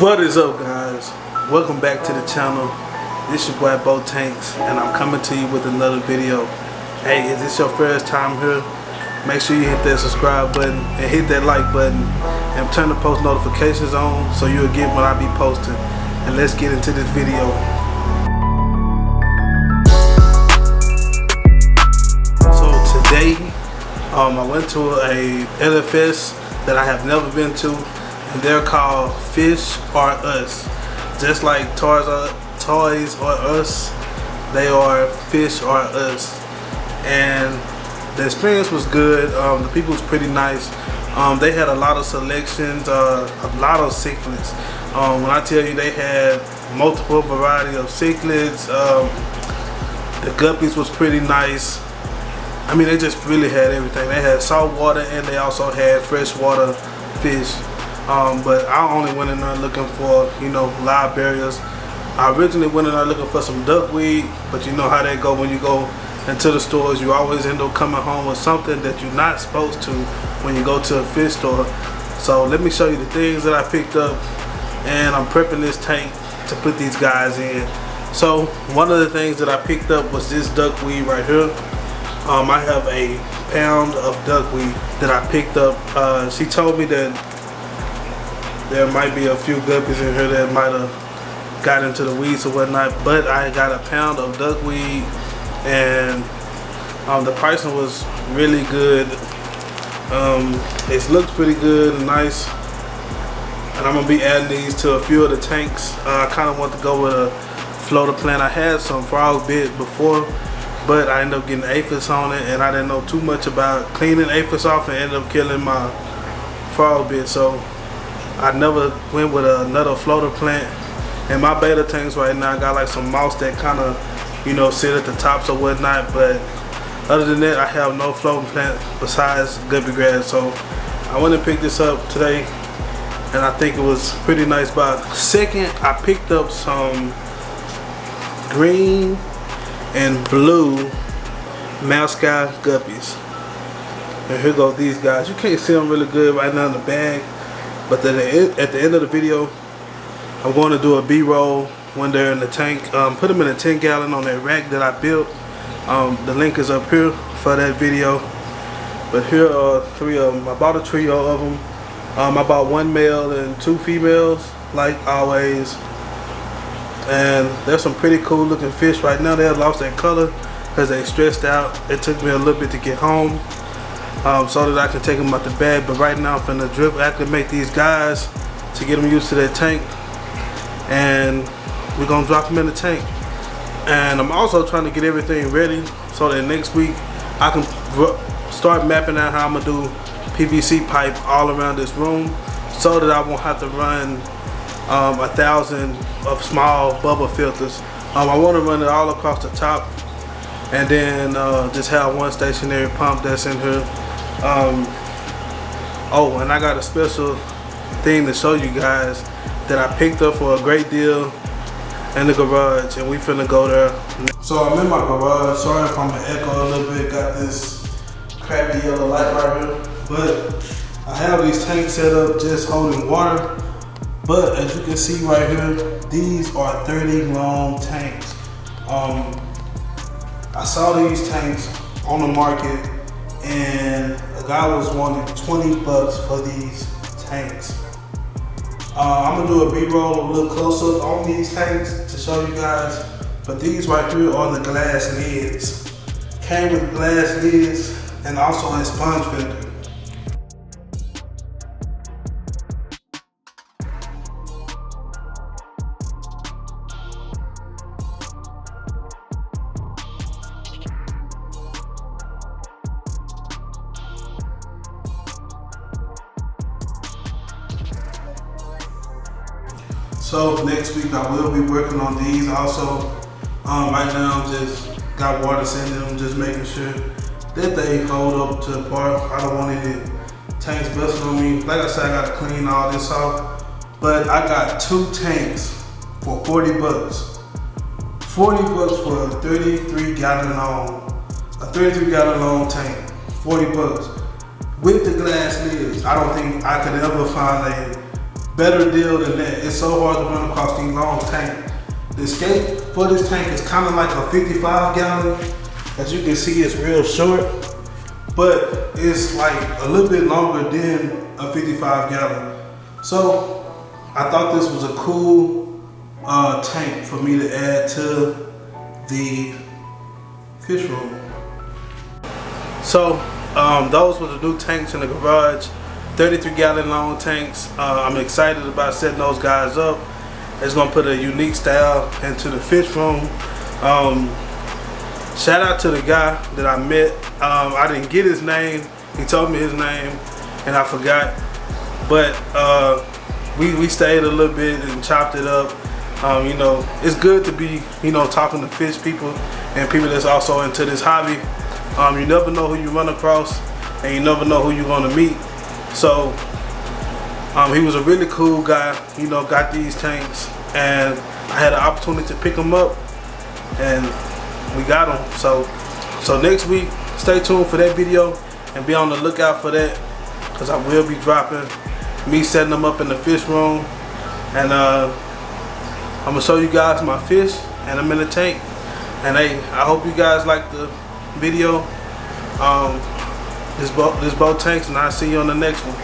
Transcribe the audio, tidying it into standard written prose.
What is up, guys? Welcome back to the channel. This your boy FISHTANKS, and I'm coming to you with another video. Hey, is this your first time here? Make sure you hit that subscribe button and hit that like button and turn the post notifications on so you'll get when I be posting. And let's get into this video. So today I went to a LFS that I have never been to, and they're called Fish or Us. Just like Toys or Us, they are Fish or Us. And the experience was good. The people was pretty nice. They had a lot of selections, a lot of cichlids. When I tell you they had multiple variety of cichlids, the guppies was pretty nice. I mean, they just really had everything. They had saltwater and they also had freshwater fish. But I only went in there looking for, live barriers. I originally went in there looking for some duckweed, but you know how they go when you go into the stores. You always end up coming home with something that you're not supposed to when you go to a fish store. So let me show you the things that I picked up, and I'm prepping this tank to put these guys in. So one of the things that I picked up was this duckweed right here. I have a pound of duckweed that I picked up. She told me that there might be a few guppies in here that might have got into the weeds or whatnot, but I got a pound of duckweed, and the pricing was really good. It looks pretty good and nice, and I'm gonna be adding these to a few of the tanks. I kind of want to go with a floater plant. I had some frog bit before, but I ended up getting aphis on it, and I didn't know too much about cleaning aphis off and ended up killing my frog bit. So I never went with another floater plant. And my beta tanks right now, I got like some moss that kind of, sit at the tops or whatnot. But other than that, I have no floating plant besides guppy grass. So I went and picked this up today, and I think it was pretty nice box. Second, I picked up some green and blue mascot guppies. And here go these guys. You can't see them really good right now in the bag, but at the end of the video, I'm going to do a B-roll when they're in the tank. Put them in a 10-gallon on that rack that I built. The link is up here for that video. But here are 3 of them. I bought a trio of them. I bought 1 male and 2 females, like always. And there's some pretty cool looking fish right now. They have lost their color because they stressed out. It took me a little bit to get home so that I can take them out the bag. But right now I'm finna drip acclimate these guys to get them used to that tank, and we're gonna drop them in the tank. And I'm also trying to get everything ready so that next week I can start mapping out how I'm gonna do PVC pipe all around this room so that I won't have to run 1,000 of small bubble filters. I want to run it all across the top, and then just have one stationary pump that's in here. Oh, and I got a special thing to show you guys that I picked up for a great deal in the garage, and we finna go there. So I'm in my garage. Sorry if I'm gonna echo a little bit. Got this crappy yellow light right here, but I have these tanks set up just holding water. But as you can see right here, these are 30 long tanks. I saw these tanks on the market, and a guy was wanting 20 bucks for these tanks. I'm gonna do a B-roll a little closer on these tanks to show you guys. But these right here are the glass lids. Came with glass lids and also a sponge filter. So next week I will be working on these also. Right now I'm just got water sitting in them, just making sure that they hold up to the part. I don't want any tanks busting on me. Like I said, I gotta clean all this off. But I got 2 tanks for 40 bucks. 40 bucks for a 33 gallon long tank. 40 bucks. With the glass lids. I don't think I could ever find a better deal than that. It's so hard to run across these long tanks. The escape for this tank is kind of like a 55 gallon. As you can see, it's real short, but it's like a little bit longer than a 55 gallon. So I thought this was a cool tank for me to add to the fish room. So those were the new tanks in the garage, 33 gallon long tanks. I'm excited about setting those guys up. It's gonna put a unique style into the fish room. Shout out to the guy that I met. I didn't get his name. He told me his name and I forgot. But we stayed a little bit and chopped it up. You know, it's good to be, you know, talking to fish people and people that's also into this hobby. You never know who you run across and you never know who you're gonna meet. So he was a really cool guy, you know, got these tanks, and I had an opportunity to pick them up and we got them. So next week, stay tuned for that video and be on the lookout for that, because I will be dropping me setting them up in the fish room, and I'm gonna show you guys my fish and I'm in the tank. And hey, I hope you guys like the video, this boat tanks, and I'll see you on the next one.